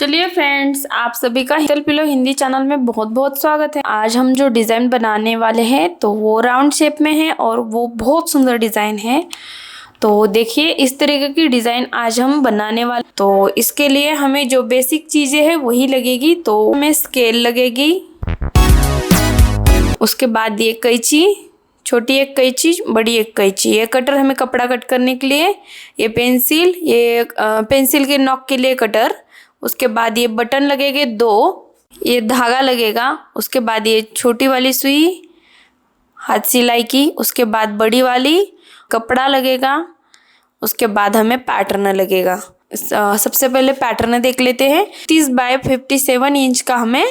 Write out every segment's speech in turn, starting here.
चलिए फ्रेंड्स, आप सभी का हितल पिलो हिंदी चैनल में बहुत बहुत स्वागत है। आज हम जो डिज़ाइन बनाने वाले हैं तो वो राउंड शेप में है और वो बहुत सुंदर डिज़ाइन है। तो देखिए, इस तरीके की डिज़ाइन आज हम बनाने वाले। तो इसके लिए हमें जो बेसिक चीज़ें हैं वही लगेगी। तो हमें स्केल लगेगी, उसके बाद ये कैंची, छोटी एक कैंची, बड़ी एक कैंची, ये कटर हमें कपड़ा कट करने के लिए, ये पेंसिल, ये पेंसिल के नॉक के लिए कटर, उसके बाद ये बटन लगेंगे 2, ये धागा लगेगा, उसके बाद ये छोटी वाली सुई हाथ सिलाई की, उसके बाद बड़ी वाली कपड़ा लगेगा, उसके बाद हमें पैटर्न लगेगा। सबसे पहले पैटर्न देख लेते हैं। 30 बाय 57 इंच का हमें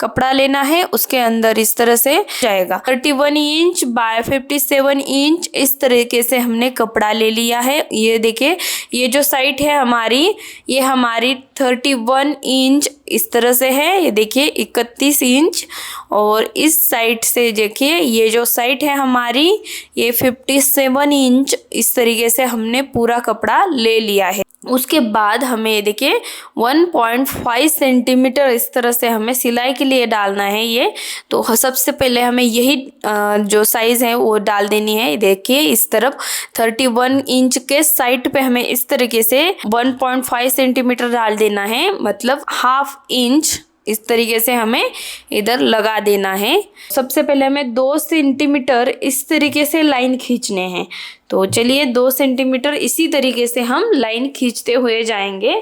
कपड़ा लेना है, उसके अंदर इस तरह से जाएगा। 31 इंच बाय 57 इंच इस तरीके से हमने कपड़ा ले लिया है। ये देखिए, ये जो साइड है हमारी, ये हमारी 31 इंच इस तरह से है। ये देखिए 31 इंच, और इस साइड से देखिए ये जो साइड है हमारी, ये 57 इंच इस तरीके से हमने पूरा कपड़ा ले लिया है। उसके बाद हमें देखिए 1.5 सेंटीमीटर इस तरह से हमें सिलाई के लिए डालना है। ये तो सबसे पहले हमें यही जो साइज़ है वो डाल देनी है। देखिए इस तरफ 31 इंच के साइड पे हमें इस तरीके से 1.5 सेंटीमीटर डाल देना है, मतलब ½ इंच इस तरीके से हमें इधर लगा देना है। सबसे पहले हमें 2 सेंटीमीटर इस तरीके से लाइन खींचने हैं। तो चलिए 2 सेंटीमीटर इसी तरीके से हम लाइन खींचते हुए जाएंगे।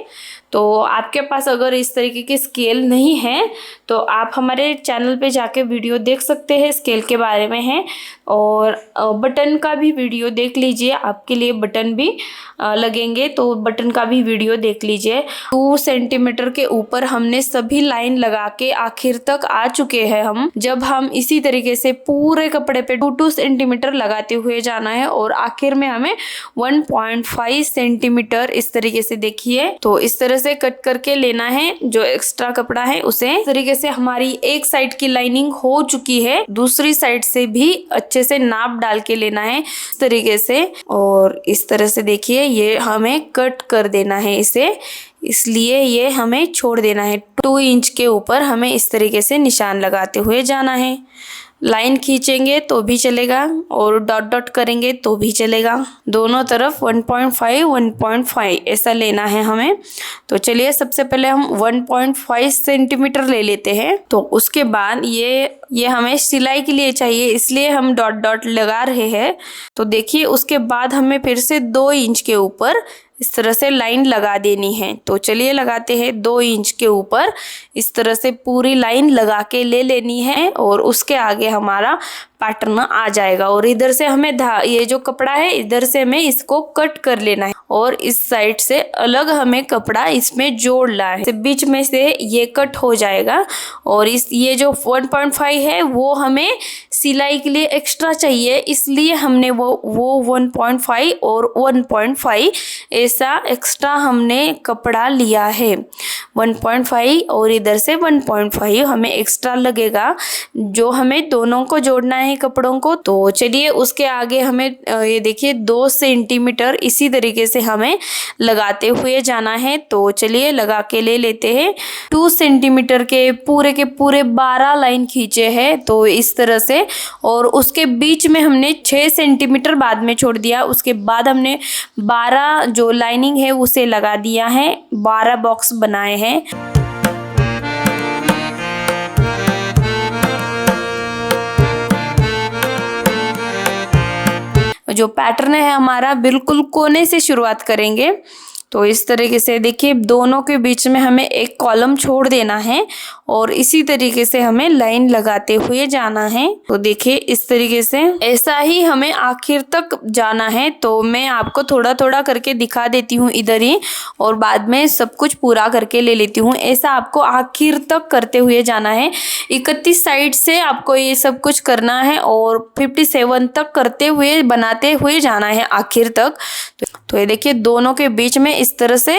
तो आपके पास अगर इस तरीके की स्केल नहीं है तो आप हमारे चैनल पे जाके वीडियो देख सकते हैं, स्केल के बारे में है। और बटन का भी वीडियो देख लीजिए, आपके लिए बटन भी लगेंगे, तो बटन का भी वीडियो देख लीजिए। 2 सेंटीमीटर के ऊपर हमने सभी लाइन लगा के आखिर तक आ चुके हैं हम। जब हम इसी तरीके से पूरे कपड़े पे 2 सेंटीमीटर लगाते हुए जाना है और आखिर में हमें 1.5 सेंटीमीटर इस तरीके से देखिए, तो इस तरह से कट करके लेना है जो एक्स्ट्रा कपड़ा है उसे। इस तरीके से हमारी एक साइड की लाइनिंग हो चुकी है, दूसरी साइड से भी अच्छे से नाप डाल के लेना है इस तरीके से। और इस तरह से देखिए ये हमें कट कर देना है इसे, इसलिए ये हमें छोड़ देना है। 2 इंच के ऊपर हमें इस तरीके से निशान लगाते हुए जाना है। लाइन खींचेंगे तो भी चलेगा और डॉट डॉट करेंगे तो भी चलेगा। दोनों तरफ 1.5 ऐसा लेना है हमें। तो चलिए सबसे पहले हम 1.5 सेंटीमीटर ले लेते हैं। तो उसके बाद ये हमें सिलाई के लिए चाहिए, इसलिए हम डॉट डॉट लगा रहे हैं। तो देखिए उसके बाद हमें फिर से 2 इंच के ऊपर इस तरह से लाइन लगा देनी है। तो चलिए लगाते हैं। 2 इंच के ऊपर इस तरह से पूरी लाइन लगा के ले लेनी है और उसके आगे हमारा पैटर्न आ जाएगा। और इधर से हमें ये जो कपड़ा है इधर से हमें इसको कट कर लेना है और इस साइड से अलग हमें कपड़ा इसमें जोड़ना है। बीच में से ये कट हो जाएगा और ये जो 1.5 है वो हमें सिलाई के लिए एक्स्ट्रा चाहिए, इसलिए हमने वो 1.5 और 1.5 ऐसा एक्स्ट्रा हमने कपड़ा लिया है। 1.5 और इधर से 1.5 हमें एक्स्ट्रा लगेगा, जो हमें दोनों को जोड़ना है कपड़ों को। तो चलिए उसके आगे हमें ये देखिए 2 सेंटीमीटर इसी तरीके से हमें लगाते हुए जाना है। तो चलिए लगा के ले लेते हैं। 2 सेंटीमीटर के पूरे 12 लाइन खींचे हैं, तो इस तरह से। और उसके बीच में हमने 6 सेंटीमीटर बाद में छोड़ दिया। उसके बाद हमने 12 जो लाइनिंग है उसे लगा दिया है, 12 बॉक्स बनाए हैं। जो पैटर्न है हमारा बिल्कुल कोने से शुरुआत करेंगे। तो इस तरीके से देखिए दोनों के बीच में हमें एक कॉलम छोड़ देना है और इसी तरीके से हमें लाइन लगाते हुए जाना है। तो देखिए इस तरीके से ऐसा ही हमें आखिर तक जाना है। तो मैं आपको थोड़ा थोड़ा करके दिखा देती हूँ इधर ही, और बाद में सब कुछ पूरा करके ले लेती हूँ। ऐसा आपको आखिर तक करते हुए जाना है। 31 साइड से आपको ये सब कुछ करना है और 57 तक करते हुए बनाते हुए जाना है आखिर तक। तो ये देखिए दोनों के बीच में इस तरह से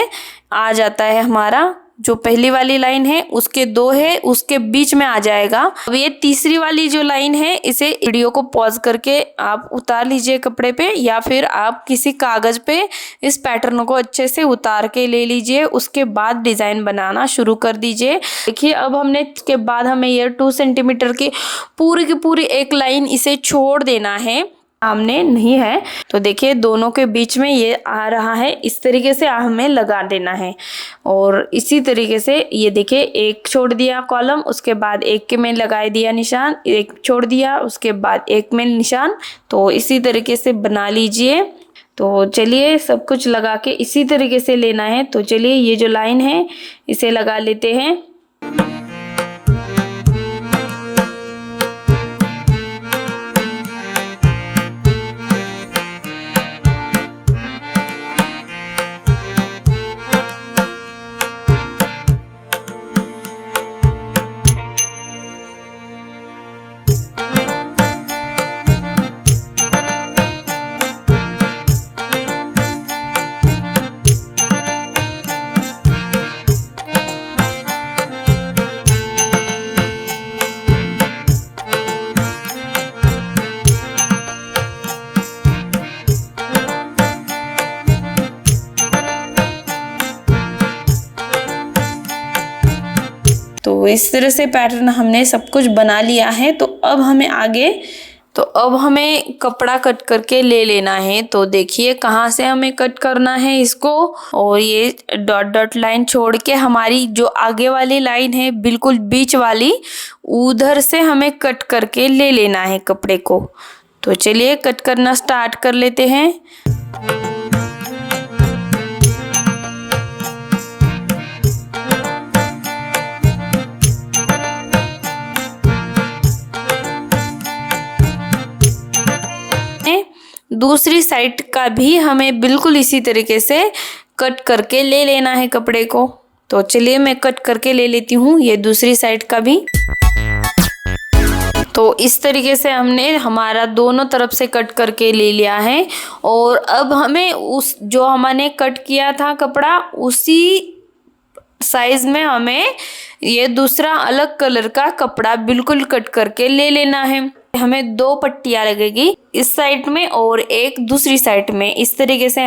आ जाता है हमारा जो पहली वाली लाइन है उसके 2 है, उसके बीच में आ जाएगा। अब ये तीसरी वाली जो लाइन है, इसे वीडियो को पॉज करके आप उतार लीजिए कपड़े पे, या फिर आप किसी कागज पे इस पैटर्न को अच्छे से उतार के ले लीजिए। उसके बाद डिजाइन बनाना शुरू कर दीजिए। देखिए अब हमने इसके बाद हमें ये 2 सेंटीमीटर की पूरी एक लाइन इसे छोड़ देना है, सामने नहीं है। तो देखिए दोनों के बीच में ये आ रहा है, इस तरीके से हमें लगा देना है। और इसी तरीके से ये देखिए एक छोड़ दिया कॉलम, उसके बाद एक के में लगा दिया निशान, एक छोड़ दिया, उसके बाद एक में निशान। तो इसी तरीके से बना लीजिए। तो चलिए सब कुछ लगा के इसी तरीके से लेना है। तो चलिए ये जो लाइन है इसे लगा लेते हैं। तो इस तरह से पैटर्न हमने सब कुछ बना लिया है। तो अब हमें कपड़ा कट करके ले लेना है। तो देखिए कहाँ से हमें कट करना है इसको, और ये डॉट लाइन छोड़ के हमारी जो आगे वाली लाइन है बिल्कुल बीच वाली, उधर से हमें कट करके ले लेना है कपड़े को। तो चलिए कट करना स्टार्ट कर लेते हैं। दूसरी साइड का भी हमें बिल्कुल इसी तरीके से कट करके ले लेना है कपड़े को। तो चलिए मैं कट करके ले लेती हूँ ये दूसरी साइड का भी। तो इस तरीके से हमने हमारा दोनों तरफ से कट करके ले लिया है। और अब हमें उस जो हमने कट किया था कपड़ा, उसी साइज में हमें ये दूसरा अलग कलर का कपड़ा बिल्कुल कट करके ले लेना है। हमें 2 पट्टियां लगेगी, इस साइड में और एक दूसरी साइड में। इस तरीके से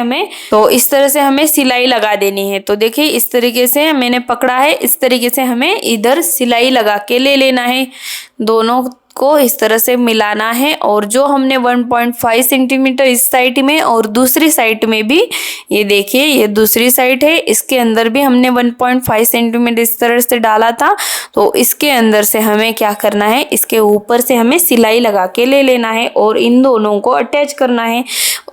इस तरह से हमें सिलाई लगा देनी है। तो देखिए इस तरीके से मैंने पकड़ा है, इस तरीके से हमें इधर सिलाई लगा के ले लेना है। दोनों को इस तरह से मिलाना है। और जो हमने 1.5 सेंटीमीटर इस साइड में और दूसरी साइड में भी, ये देखिए ये दूसरी साइड है, इसके अंदर भी हमने 1.5 सेंटीमीटर इस तरह से डाला था। तो इसके अंदर से हमें क्या करना है, इसके ऊपर से हमें सिलाई लगा के ले लेना है और इन दोनों को अटैच करना है।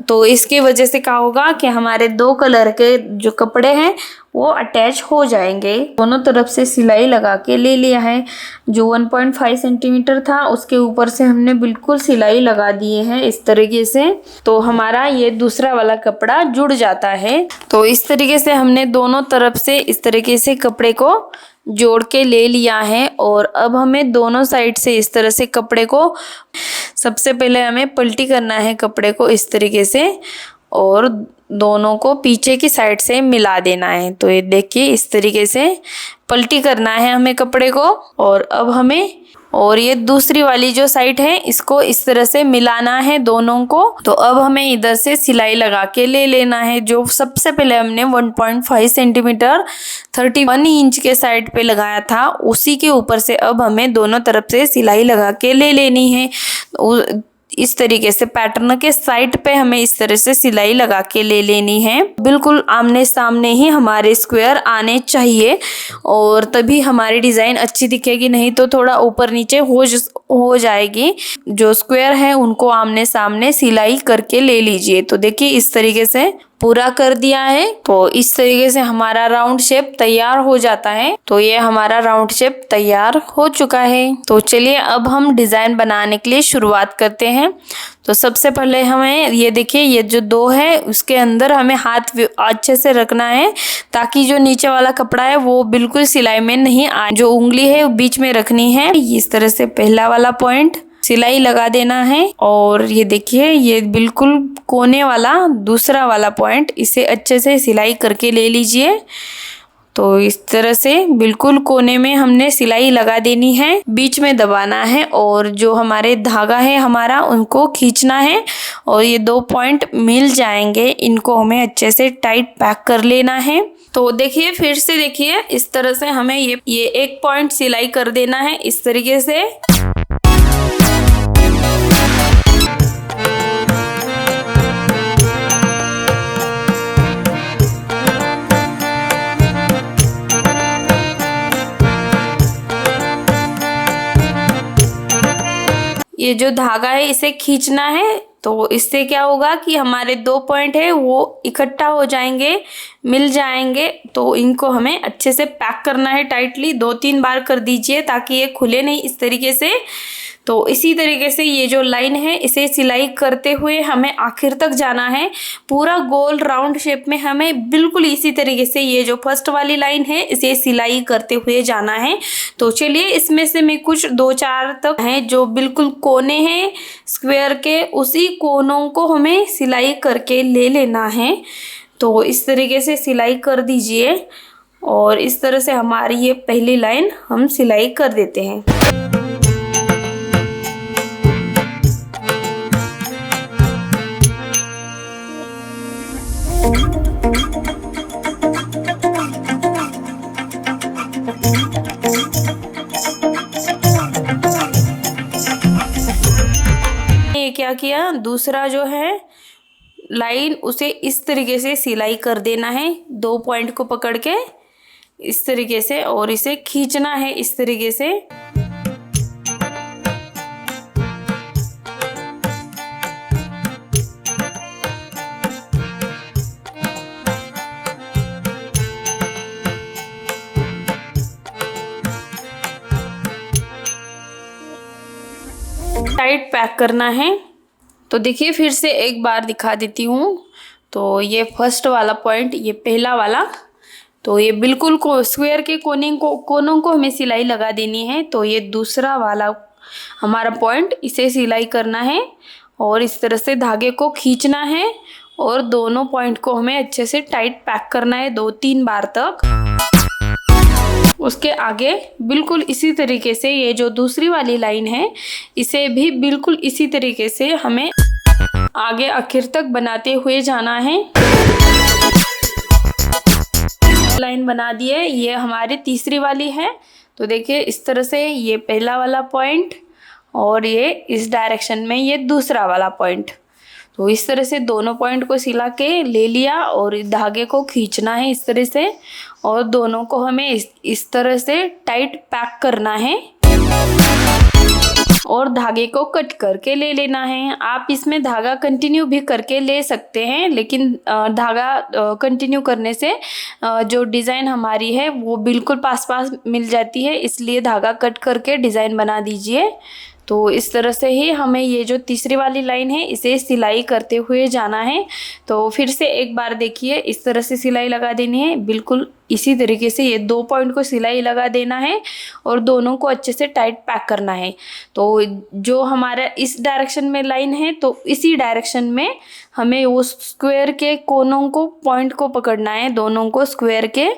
तो इसकी वजह से क्या होगा कि हमारे 2 कलर के जो कपड़े हैं वो अटैच हो जाएंगे। दोनों तरफ से सिलाई लगा के ले लिया है। जो 1.5 सेंटीमीटर था उसके ऊपर से हमने बिल्कुल सिलाई लगा दिए हैं इस तरीके से। तो हमारा ये दूसरा वाला कपड़ा जुड़ जाता है। तो इस तरीके से हमने दोनों तरफ से इस तरीके से कपड़े को जोड़ के ले लिया है। और अब हमें दोनों साइड से इस तरह से कपड़े को, सबसे पहले हमें पलटी करना है कपड़े को इस तरीके से, और दोनों को पीछे की साइड से मिला देना है। तो ये देखिए इस तरीके से पलटी करना है हमें कपड़े को। और अब हमें और ये दूसरी वाली जो साइड है इसको इस तरह से मिलाना है दोनों को। तो अब हमें इधर से सिलाई लगा के ले लेना है। जो सबसे पहले हमने 1.5 सेंटीमीटर 31 इंच के साइड पे लगाया था, उसी के ऊपर से अब हमें दोनों तरफ से सिलाई लगा के ले लेनी है। इस तरीके से पैटर्न के साइड पे हमें इस तरह से सिलाई लगा के ले लेनी है। बिल्कुल आमने सामने ही हमारे स्क्वायर आने चाहिए, और तभी हमारी डिज़ाइन अच्छी दिखेगी, नहीं तो थोड़ा ऊपर नीचे हो जाएगी। जो स्क्वायर है उनको आमने सामने सिलाई करके ले लीजिए। तो देखिए इस तरीके से पूरा कर दिया है। तो इस तरीके से हमारा राउंड शेप तैयार हो जाता है। तो ये हमारा राउंड शेप तैयार हो चुका है। तो चलिए अब हम डिज़ाइन बनाने के लिए शुरुआत करते हैं। तो सबसे पहले हमें ये देखिए ये जो 2 है उसके अंदर हमें हाथ अच्छे से रखना है, ताकि जो नीचे वाला कपड़ा है वो बिल्कुल सिलाई में नहीं आए। जो उंगली है बीच में रखनी है। इस तरह से पहला वाला पॉइंट सिलाई लगा देना है। और ये देखिए ये बिल्कुल कोने वाला दूसरा वाला पॉइंट, इसे अच्छे से सिलाई करके ले लीजिए। तो इस तरह से बिल्कुल कोने में हमने सिलाई लगा देनी है, बीच में दबाना है और जो हमारे धागा है हमारा उनको खींचना है और ये 2 पॉइंट मिल जाएंगे, इनको हमें अच्छे से टाइट पैक कर लेना है। तो देखिए फिर से देखिए इस तरह से हमें ये 1 पॉइंट सिलाई कर देना है इस तरीके से। ये जो धागा है इसे खींचना है, तो इससे क्या होगा कि हमारे 2 पॉइंट है वो इकट्ठा हो जाएंगे, मिल जाएंगे। तो इनको हमें अच्छे से पैक करना है टाइटली, 2-3 बार कर दीजिए ताकि ये खुले नहीं इस तरीके से। तो इसी तरीके से ये जो लाइन है इसे सिलाई करते हुए हमें आखिर तक जाना है, पूरा गोल राउंड शेप में हमें बिल्कुल इसी तरीके से ये जो फर्स्ट वाली लाइन है इसे सिलाई करते हुए जाना है। तो चलिए इसमें से मैं कुछ 2-4 तक हैं जो बिल्कुल कोने हैं स्क्वायर के, उसी कोनों को हमें सिलाई करके ले लेना है। तो इस तरीके से सिलाई कर दीजिए और इस तरह से हमारी ये पहली लाइन हम सिलाई कर देते हैं। ये क्या किया, दूसरा जो है लाइन उसे इस तरीके से सिलाई कर देना है, 2 पॉइंट को पकड़ के इस तरीके से और इसे खींचना है इस तरीके से। टाइट पैक करना है। तो देखिए फिर से एक बार दिखा देती हूँ। तो ये फर्स्ट वाला पॉइंट, ये पहला वाला, तो ये बिल्कुल स्क्वायर के कोनों को हमें सिलाई लगा देनी है। तो ये दूसरा वाला हमारा पॉइंट, इसे सिलाई करना है और इस तरह से धागे को खींचना है और दोनों पॉइंट को हमें अच्छे से टाइट पैक करना है 2-3 बार तक। उसके आगे बिल्कुल इसी तरीके से ये जो दूसरी वाली लाइन है इसे भी बिल्कुल इसी तरीके से हमें आगे आखिर तक बनाते हुए जाना है। लाइन बना दी है, ये हमारी तीसरी वाली है। तो देखिए इस तरह से ये पहला वाला पॉइंट और ये इस डायरेक्शन में ये दूसरा वाला पॉइंट। तो इस तरह से दोनों पॉइंट को सिला के ले लिया और धागे को खींचना है इस तरह से और दोनों को हमें इस तरह से टाइट पैक करना है और धागे को कट करके ले लेना है। आप इसमें धागा कंटिन्यू भी करके ले सकते हैं, लेकिन धागा कंटिन्यू करने से जो डिज़ाइन हमारी है वो बिल्कुल पास पास मिल जाती है, इसलिए धागा कट करके डिज़ाइन बना दीजिए। तो इस तरह से ही हमें ये जो तीसरी वाली लाइन है इसे सिलाई करते हुए जाना है। तो फिर से एक बार देखिए इस तरह से सिलाई लगा देनी है, बिल्कुल इसी तरीके से ये 2 पॉइंट को सिलाई लगा देना है और दोनों को अच्छे से टाइट पैक करना है। तो जो हमारा इस डायरेक्शन में लाइन है तो इसी डायरेक्शन में हमें वो स्क्वायर के कोनों को पॉइंट को पकड़ना है, दोनों को स्क्वायर के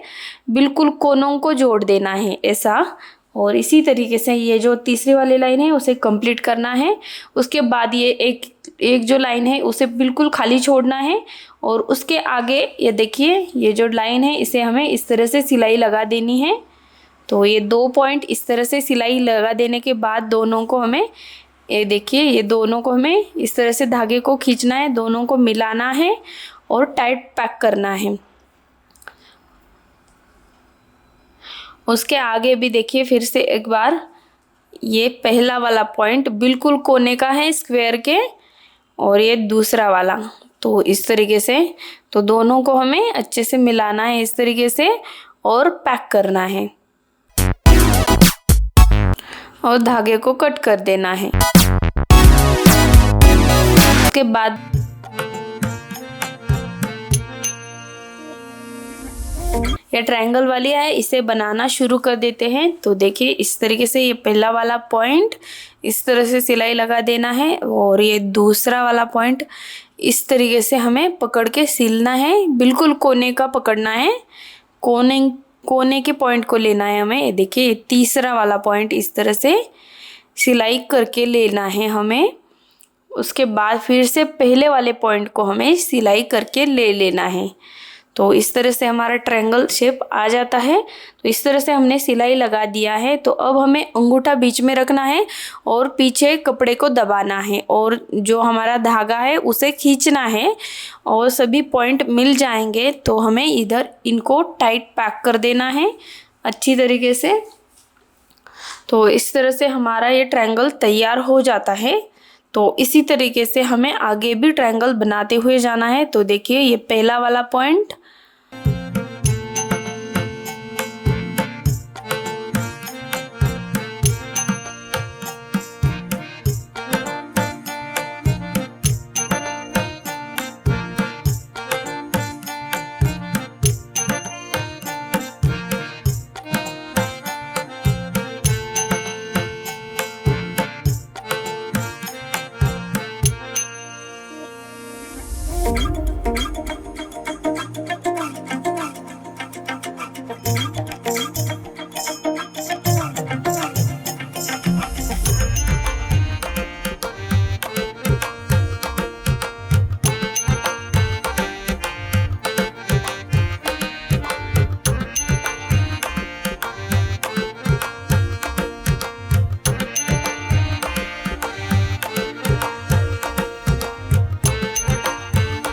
बिल्कुल कोनों को जोड़ देना है ऐसा। और इसी तरीके से ये जो तीसरी वाली लाइन है उसे कंप्लीट करना है। उसके बाद ये एक जो लाइन है उसे बिल्कुल खाली छोड़ना है और उसके आगे ये देखिए ये जो लाइन है इसे हमें इस तरह से सिलाई लगा देनी है। तो ये 2 पॉइंट इस तरह से सिलाई लगा देने के बाद दोनों को हमें, ये देखिए ये दोनों को हमें इस तरह से धागे को खींचना है, दोनों को मिलाना है और टाइट पैक करना है। उसके आगे भी देखिए फिर से एक बार, ये पहला वाला पॉइंट बिल्कुल कोने का है स्क्वायर के और ये दूसरा वाला। तो इस तरीके से तो दोनों को हमें अच्छे से मिलाना है इस तरीके से और पैक करना है और धागे को कट कर देना है। उसके बाद ये ट्रायंगल वाली है, इसे बनाना शुरू कर देते हैं। तो देखिए इस तरीके से ये पहला वाला पॉइंट इस तरह से सिलाई लगा देना है और ये दूसरा वाला पॉइंट इस तरीके से हमें पकड़ के सिलना है, बिल्कुल कोने का पकड़ना है, कोने कोने के पॉइंट को लेना है हमें। ये देखिए तीसरा वाला पॉइंट इस तरह से सिलाई करके लेना है हमें। उसके बाद फिर से पहले वाले पॉइंट को हमें सिलाई करके ले लेना है। तो इस तरह से हमारा ट्रायंगल शेप आ जाता है। तो इस तरह से हमने सिलाई लगा दिया है। तो अब हमें अंगूठा बीच में रखना है और पीछे कपड़े को दबाना है और जो हमारा धागा है उसे खींचना है और सभी पॉइंट मिल जाएंगे। तो हमें इधर इनको टाइट पैक कर देना है अच्छी तरीके से। तो इस तरह से हमारा ये ट्रायंगल तैयार हो जाता है। तो इसी तरीके से हमें आगे भी ट्रायंगल बनाते हुए जाना है। तो देखिए ये पहला वाला पॉइंट,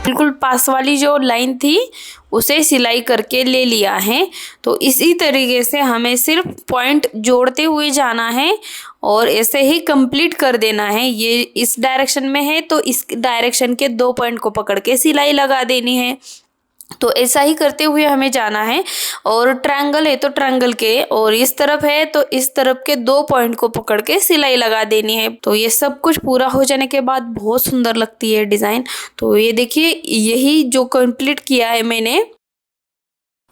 बिल्कुल पास वाली जो लाइन थी उसे सिलाई करके ले लिया है। तो इसी तरीके से हमें सिर्फ पॉइंट जोड़ते हुए जाना है और ऐसे ही कंप्लीट कर देना है। ये इस डायरेक्शन में है तो इस डायरेक्शन के 2 पॉइंट को पकड़ के सिलाई लगा देनी है। तो ऐसा ही करते हुए हमें जाना है। और ट्रायंगल है तो ट्रायंगल के, और इस तरफ है तो इस तरफ के 2 पॉइंट को पकड़ के सिलाई लगा देनी है। तो ये सब कुछ पूरा हो जाने के बाद बहुत सुंदर लगती है डिज़ाइन। तो ये देखिए यही जो कंप्लीट किया है मैंने,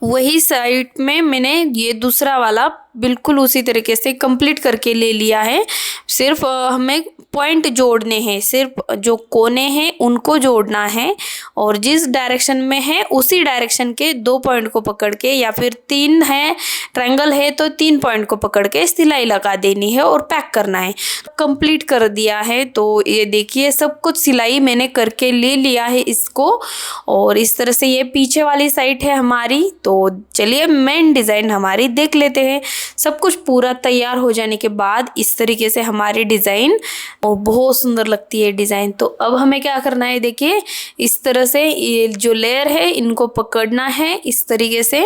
वही साइड में मैंने ये दूसरा वाला बिल्कुल उसी तरीके से कंप्लीट करके ले लिया है। सिर्फ हमें पॉइंट जोड़ने हैं, सिर्फ जो कोने हैं उनको जोड़ना है और जिस डायरेक्शन में है उसी डायरेक्शन के 2 पॉइंट को पकड़ के, या फिर 3 है ट्रायंगल है तो 3 पॉइंट को पकड़ के सिलाई लगा देनी है और पैक करना है। कंप्लीट कर दिया है। तो ये देखिए सब कुछ सिलाई मैंने करके ले लिया है इसको। और इस तरह से ये पीछे वाली साइड है हमारी। तो चलिए मेन डिज़ाइन हमारी देख लेते हैं। सब कुछ पूरा तैयार हो जाने के बाद इस तरीके से हमारी डिज़ाइन, और बहुत सुंदर लगती है डिज़ाइन। तो अब हमें क्या करना है, देखिए इस तरह से ये जो लेयर है इनको पकड़ना है इस तरीके से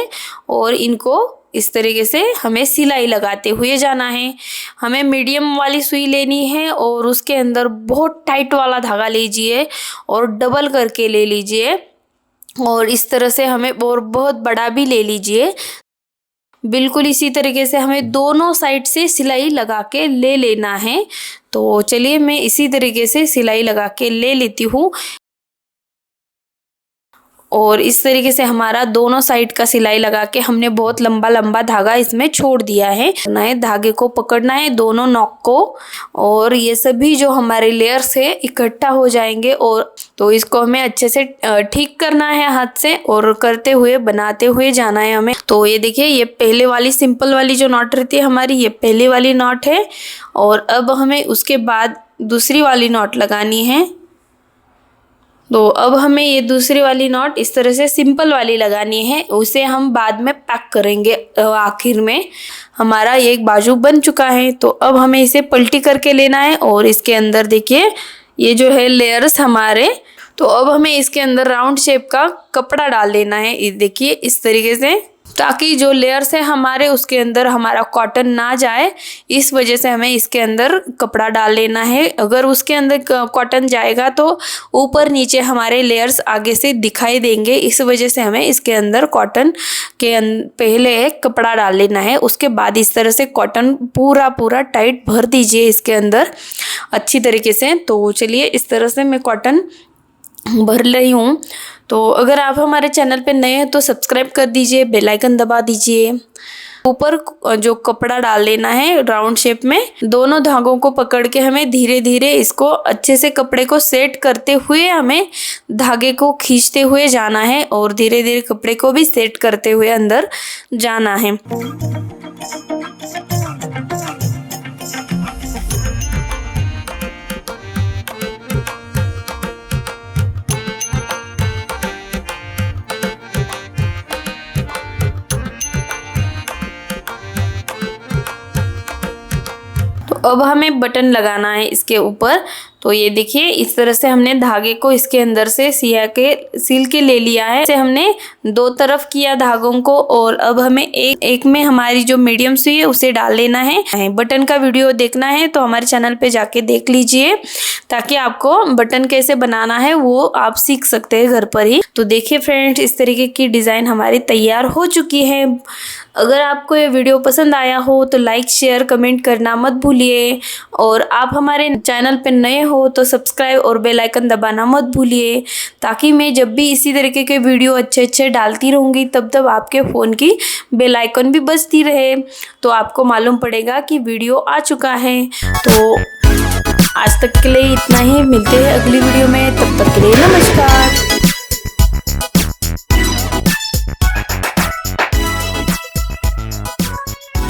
और इनको इस तरीके से हमें सिलाई लगाते हुए जाना है। हमें मीडियम वाली सुई लेनी है और उसके अंदर बहुत टाइट वाला धागा लीजिए और डबल करके ले लीजिए और इस तरह से हमें और बहुत बड़ा भी ले लीजिए। बिल्कुल इसी तरीके से हमें दोनों साइड से सिलाई लगा के ले लेना है। तो चलिए मैं इसी तरीके से सिलाई लगा के ले लेती हूँ। और इस तरीके से हमारा दोनों साइड का सिलाई लगा के हमने बहुत लंबा लंबा धागा इसमें छोड़ दिया है। नए धागे को पकड़ना है दोनों नॉक को, और ये सभी जो हमारे लेयर्स है इकट्ठा हो जाएंगे। और तो इसको हमें अच्छे से ठीक करना है हाथ से और करते हुए बनाते हुए जाना है हमें। तो ये देखिए ये पहले वाली सिंपल वाली जो नॉट रहती है हमारी, ये पहली वाली नॉट है। और अब हमें उसके बाद दूसरी वाली नॉट लगानी है। तो अब हमें ये दूसरी वाली नॉट इस तरह से सिंपल वाली लगानी है, उसे हम बाद में पैक करेंगे। आखिर में हमारा ये एक बाजू बन चुका है। तो अब हमें इसे पलटी करके लेना है और इसके अंदर देखिए ये जो है लेयर्स हमारे, तो अब हमें इसके अंदर राउंड शेप का कपड़ा डाल देना है। ये देखिए इस तरीके से, ताकि जो लेयर्स है हमारे उसके अंदर हमारा कॉटन ना जाए, इस वजह से हमें इसके अंदर कपड़ा डाल लेना है। अगर उसके अंदर कॉटन जाएगा तो ऊपर नीचे हमारे लेयर्स आगे से दिखाई देंगे, इस वजह से हमें इसके अंदर कॉटन के पहले एक कपड़ा डाल लेना है। उसके बाद इस तरह से कॉटन पूरा पूरा टाइट भर दीजिए इसके अंदर अच्छी तरीके से। तो चलिए इस तरह से मैं कॉटन भर रही हूँ। तो अगर आप हमारे चैनल पे नए हैं तो सब्सक्राइब कर दीजिए, बेल आइकन दबा दीजिए। ऊपर जो कपड़ा डाल लेना है राउंड शेप में। दोनों धागों को पकड़ के हमें धीरे धीरे इसको अच्छे से कपड़े को सेट करते हुए हमें धागे को खींचते हुए जाना है और धीरे धीरे कपड़े को भी सेट करते हुए अंदर जाना है। तो अब हमें बटन लगाना है इसके ऊपर। तो ये देखिए इस तरह से हमने धागे को इसके अंदर से सील के ले लिया है। इसे हमने दो तरफ किया धागों को और अब हमें एक में हमारी जो मीडियम सुई है उसे डाल लेना है। बटन का वीडियो देखना है तो हमारे चैनल पे जाके देख लीजिए, ताकि आपको बटन कैसे बनाना है वो आप सीख सकते हैं घर पर ही। तो देखिए फ्रेंड्स, इस तरीके की डिज़ाइन हमारी तैयार हो चुकी है। अगर आपको ये वीडियो पसंद आया हो तो लाइक शेयर कमेंट करना मत भूलिए, और आप हमारे चैनल पे नए हो तो सब्सक्राइब और बेल आइकन दबाना मत भूलिए, ताकि मैं जब भी इसी तरीके के वीडियो अच्छे डालती रहूँगी तब आपके फ़ोन की बेल आइकन भी बजती रहे, तो आपको मालूम पड़ेगा कि वीडियो आ चुका है। तो आज तक के लिए इतना ही, मिलते हैं अगली वीडियो में, तब तक के लिए नमस्कार।